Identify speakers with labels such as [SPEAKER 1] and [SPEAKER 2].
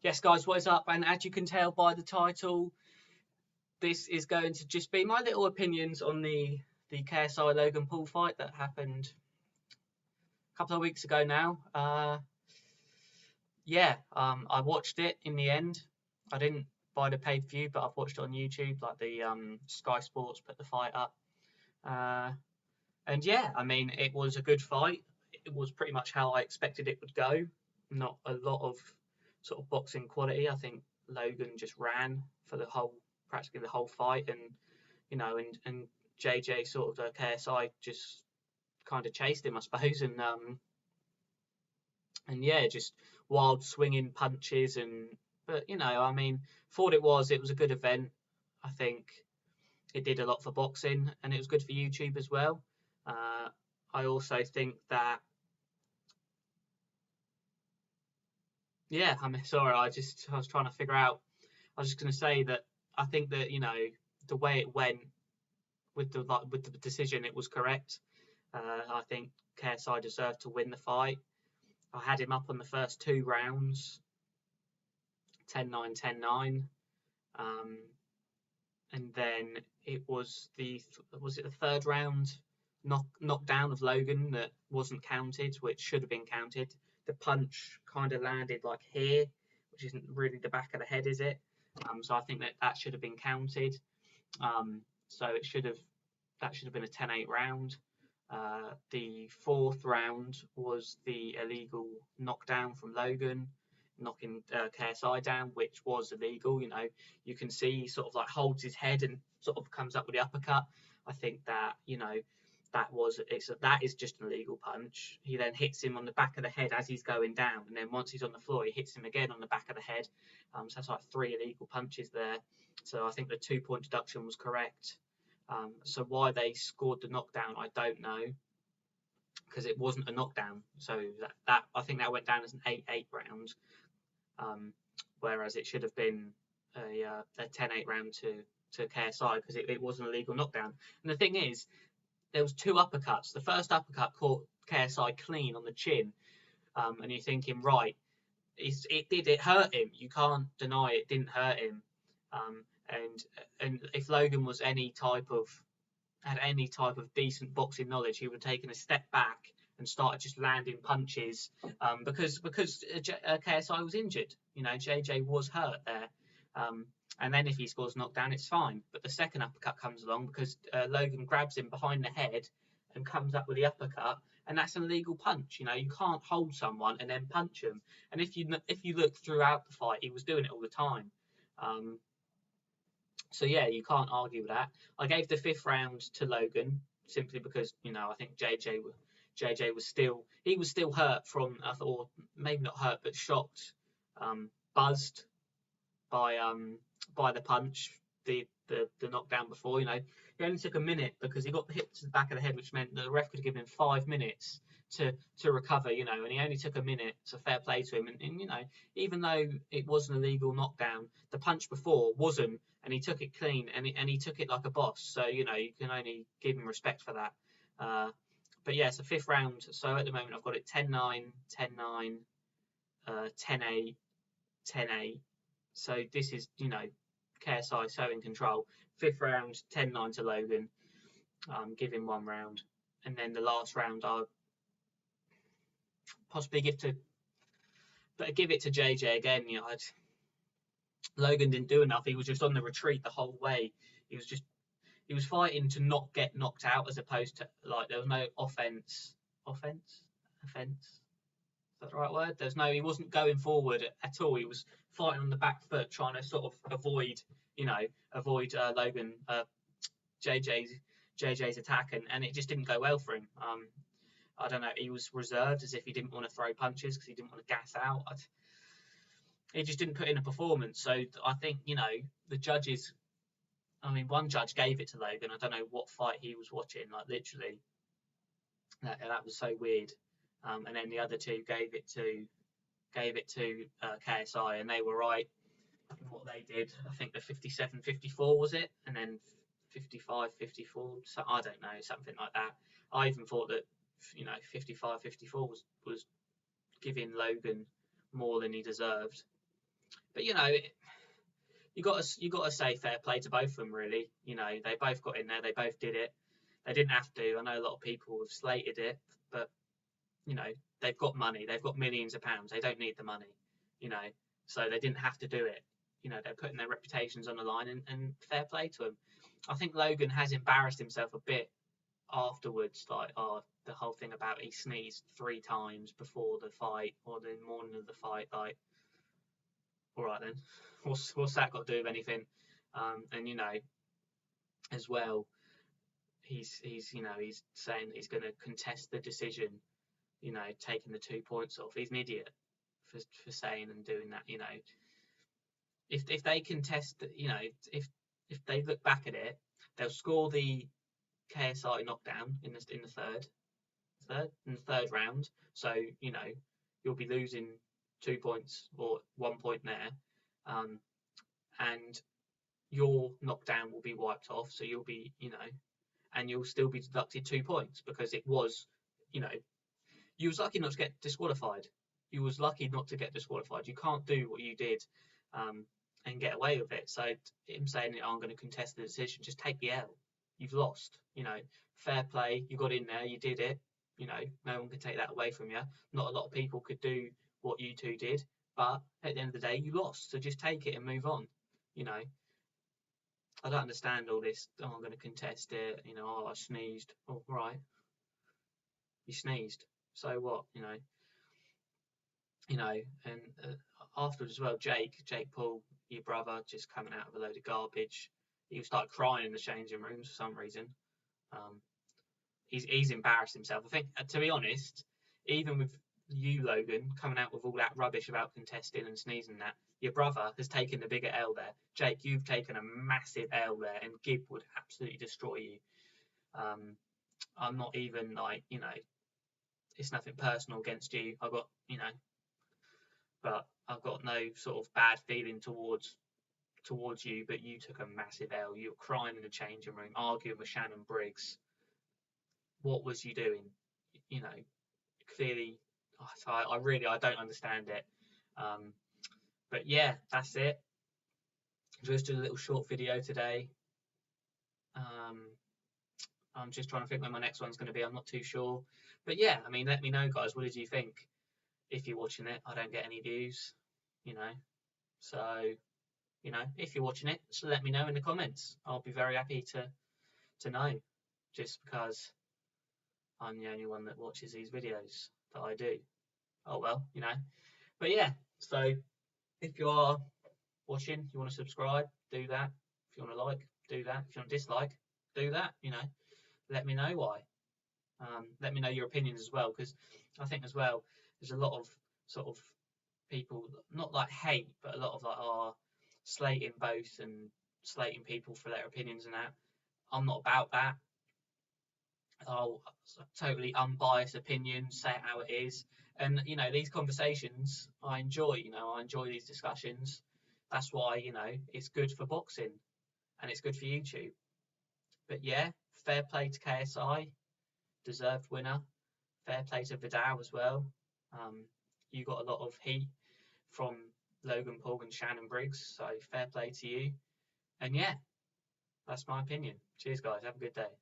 [SPEAKER 1] Yes, guys, what is up? And as you can tell by the title, this is going to just be my little opinions on the KSI Logan Paul fight that happened a couple of weeks ago now. I watched it in the end. I didn't buy the pay-per-view, but I've watched it on YouTube, like the Sky Sports put the fight up. And yeah, I mean, it was a good fight. It was pretty much how I expected it would go. Not a lot of sort of boxing quality. I think Logan just ran for practically the whole fight, and JJ sort of the KSI just kind of chased him, I suppose, and yeah, just wild swinging punches but I mean, for what it was a good event. I think it did a lot for boxing, and it was good for YouTube as well. I also think that, yeah, I mean, sorry, I was trying to figure out. I was just going to say that I think that the way it went with the decision, it was correct. I think KSI deserved to win the fight. I had him up on the first two rounds, 10-9, 10-9. And then it was the third round knockdown of Logan that wasn't counted, which should have been counted. The punch kind of landed like here, which isn't really the back of the head, is it? So I think that should have been counted. So that should have been a 10-8 round. The fourth round was the illegal knockdown from Logan, knocking KSI down, which was illegal. You can see he sort of like holds his head and sort of comes up with the uppercut. I think that that is just an illegal punch. He then hits him on the back of the head as he's going down, and then once he's on the floor, he hits him again on the back of the head. So that's like 3 illegal punches there. So I think the 2-point deduction was correct. So why they scored the knockdown, I don't know, because it wasn't a knockdown. So that I think that went down as an 8-8 round, whereas it should have been a 10-8 round to KSI, because it was an illegal knockdown. And the thing is, there was 2 uppercuts. The first uppercut caught KSI clean on the chin, and you're thinking, right, it hurt him. You can't deny it didn't hurt him. And if Logan was had any type of decent boxing knowledge, he would have taken a step back and started just landing punches, because KSI was injured. JJ was hurt there. And then if he scores knockdown, it's fine. But the second uppercut comes along because Logan grabs him behind the head and comes up with the uppercut, and that's an illegal punch. You can't hold someone and then punch them. And if you look throughout the fight, he was doing it all the time. So yeah, you can't argue with that. I gave the 5th round to Logan simply because I think JJ was still hurt from, or maybe not hurt, but shocked, buzzed by the punch, the knockdown before. He only took a minute because he got hit to the back of the head, which meant the ref could have given him 5 minutes to recover, and he only took a minute. So fair play to him. And even though it was an illegal knockdown, the punch before wasn't, and he took it clean, and he took it like a boss. So you can only give him respect for that. But yeah, so 5th round. So at the moment I've got it 10-9, 10-9, 10-8, 10-8. So this is KSI so in control. 5th round, 10-9 to Logan. Give him 1 round, and then the last round I'll possibly give it to JJ again. Logan didn't do enough. He was just on the retreat the whole way. He was fighting to not get knocked out, as opposed to, like, there was no offense. Is that the right word? He wasn't going forward at all. He was fighting on the back foot, trying to sort of avoid Logan, JJ's attack, and it just didn't go well for him. I don't know. He was reserved, as if he didn't want to throw punches because he didn't want to gas out. He just didn't put in a performance. So I think the judges. I mean, one judge gave it to Logan. I don't know what fight he was watching. Like, literally, that was so weird. And then the other 2 gave it to KSI, and they were right in what they did. I think the 57-54 was it, and then 55-54. So I don't know, something like that. I even thought that 55-54 was giving Logan more than he deserved. But you got to say fair play to both of them, really. They both got in there, they both did it. They didn't have to. I know a lot of people have slated it, but they've got money, they've got millions of pounds, they don't need the money, so they didn't have to do it. They're putting their reputations on the line, and fair play to them. I think Logan has embarrassed himself a bit afterwards, like the whole thing about he sneezed 3 times before the fight or the morning of the fight. Like, all right then, what's that got to do with anything? And as well, he's saying he's going to contest the decision. Taking the 2 points off. He's an idiot for saying and doing that. If they contest, if they look back at it, they'll score the KSI knockdown in the third round. So you'll be losing 2 points or 1 point there, and your knockdown will be wiped off. So you'll be and you'll still be deducted 2 points because it was you was lucky not to get disqualified. You was lucky not to get disqualified. You can't do what you did and get away with it. So him saying, I'm going to contest the decision, just take the L. You've lost. Fair play. You got in there. You did it. No one can take that away from you. Not a lot of people could do what you two did. But at the end of the day, you lost. So just take it and move on. I don't understand all this. Oh, I'm going to contest it. Oh, I sneezed. Oh, right. You sneezed. So what? And afterwards as well, Jake Paul, your brother, just coming out of a load of garbage. He started crying in the changing rooms for some reason. He's embarrassed himself. I think, to be honest, even with you, Logan, coming out with all that rubbish about contesting and sneezing, that your brother has taken the bigger L there. Jake, you've taken a massive L there, and Gib would absolutely destroy you. I'm not even it's nothing personal against you. But I've got no sort of bad feeling towards you. But you took a massive L. You were crying in the changing room, arguing with Shannon Briggs. What was you doing? Clearly, I don't understand it. But yeah, that's it. Just a little short video today. I'm just trying to think when my next one's going to be. I'm not too sure. But yeah, let me know, guys. What did you think? If you're watching it, I don't get any views, So, if you're watching it, just let me know in the comments. I'll be very happy to know, just because I'm the only one that watches these videos that I do. Oh well, But yeah, so if you are watching, you want to subscribe, do that. If you want to like, do that. If you want to dislike, do that. Let me know why. Let me know your opinions as well, because I think as well there's a lot of sort of people, not like hate, but a lot of slating both and slating people for their opinions and that. I'm not about that. I'll totally unbiased opinion, say it how it is. And these conversations I enjoy. I enjoy these discussions. That's why it's good for boxing and it's good for YouTube. But yeah, fair play to KSI, deserved winner. Fair play to Vidal as well. You got a lot of heat from Logan Paul and Shannon Briggs, so fair play to you. And yeah, that's my opinion. Cheers, guys. Have a good day.